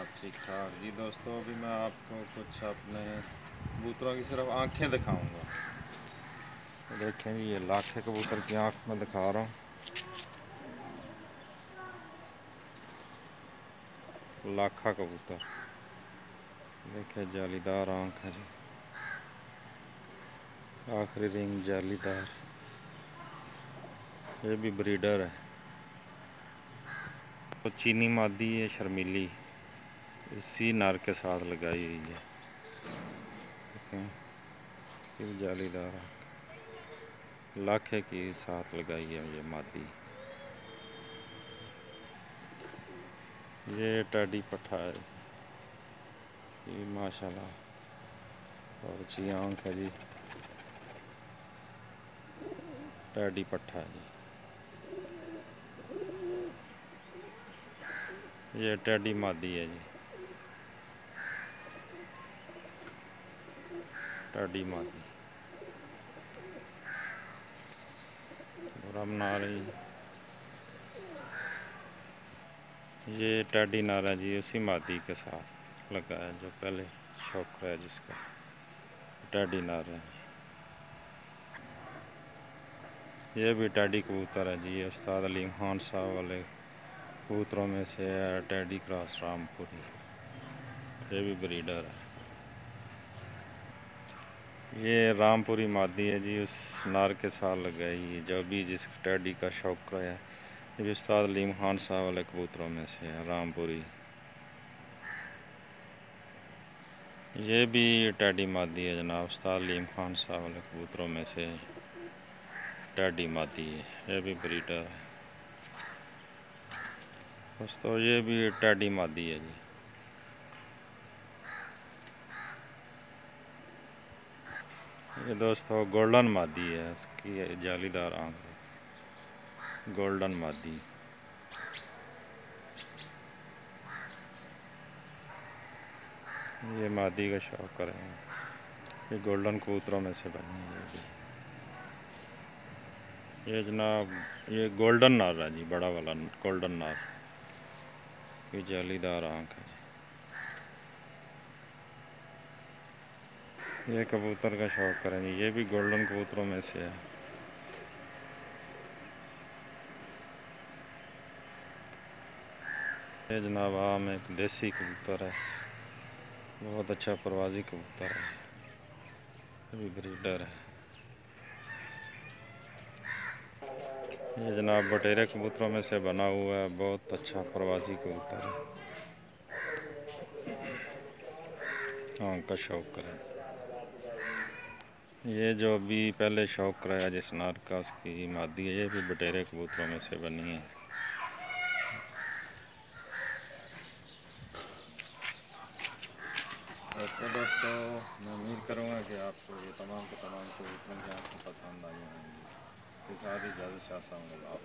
आप ठीक ठाक जी। दोस्तों अभी मैं आपको कुछ अपने कबूतरों की सिर्फ आंखें दिखाऊंगा। देखें जी, ये लाखे कबूतर की आंख में दिखा रहा हूँ। लाखा कबूतर देखे, जालीदार आंख है जी, आखिरी रिंग जालीदार। ये भी ब्रीडर है। तो चीनी मादी है शर्मीली, इसी नर के साथ लगाई हुई है। देखें, इसकी भी जालीदार आंख, लाखे की साथ लगाई है ये मादी। ये टैडी पट्ठा है, इसकी माशाल्लाह बहुत अच्छी आंख है जी। टैडी पट्ठा है जी। ये टैडी मादी है जी, टैडी मादी बुरा बना रही। ये टैडी नारा जी उसी मादी के साथ लगा है जो पहले शौक है जिसका, टैडी नारा है। ये भी टैडी कबूतर है जी, ये उस्ताद आंकखोन साहब वाले कबूतरों में से है, टैडी क्रॉस रामपुरी। ये भी ब्रीडर है। ये रामपुरी मादी है जी, उस नार के साथ लगाई जो भी जिस टैडी का शौक है। ये भी उस्ताद आंकखोन साहब वाले कबूतरों में से है, रामपुरी। ये भी टैडी मादी है जनाब, उस्ताद आंकखोन साहब वाले कबूतरों में से टैडी मादी है। ये भी ब्रीडर है दोस्तों। ये भी टैडी मादी है जी। ये दोस्तों गोल्डन मादी है, इसकी जालीदार आंख, गोल्डन मादी। ये मादी का शौक करें, ये गोल्डन कबूतरों में से बनी है। ये जनाब ये गोल्डन नार है जी, बड़ा वाला गोल्डन नार, ये जालीदार आंख है जी। ये कबूतर का शौक करें जी, ये भी गोल्डन कबूतरों में से है। ये जनाब आम एक देसी कबूतर है, बहुत अच्छा परवाजी कबूतर है, ये भी ब्रीडर है। ये जनाब बटेरे कबूतरों में से बना हुआ है, बहुत अच्छा परवाजी कबूतर है। आंख का शौक करें। ये जो अभी पहले शौक कराया जिस नार का, उसकी मादी है। ये भी बटेरे कबूतरों में से बनी है। तो दोस्तों मैं उम्मीद करूँगा कि आपको ये तमाम के तमाम कबूतरों की आंखें पसंद आई होंगी। के साथ ही इजाज़त चाहता हूँ। आप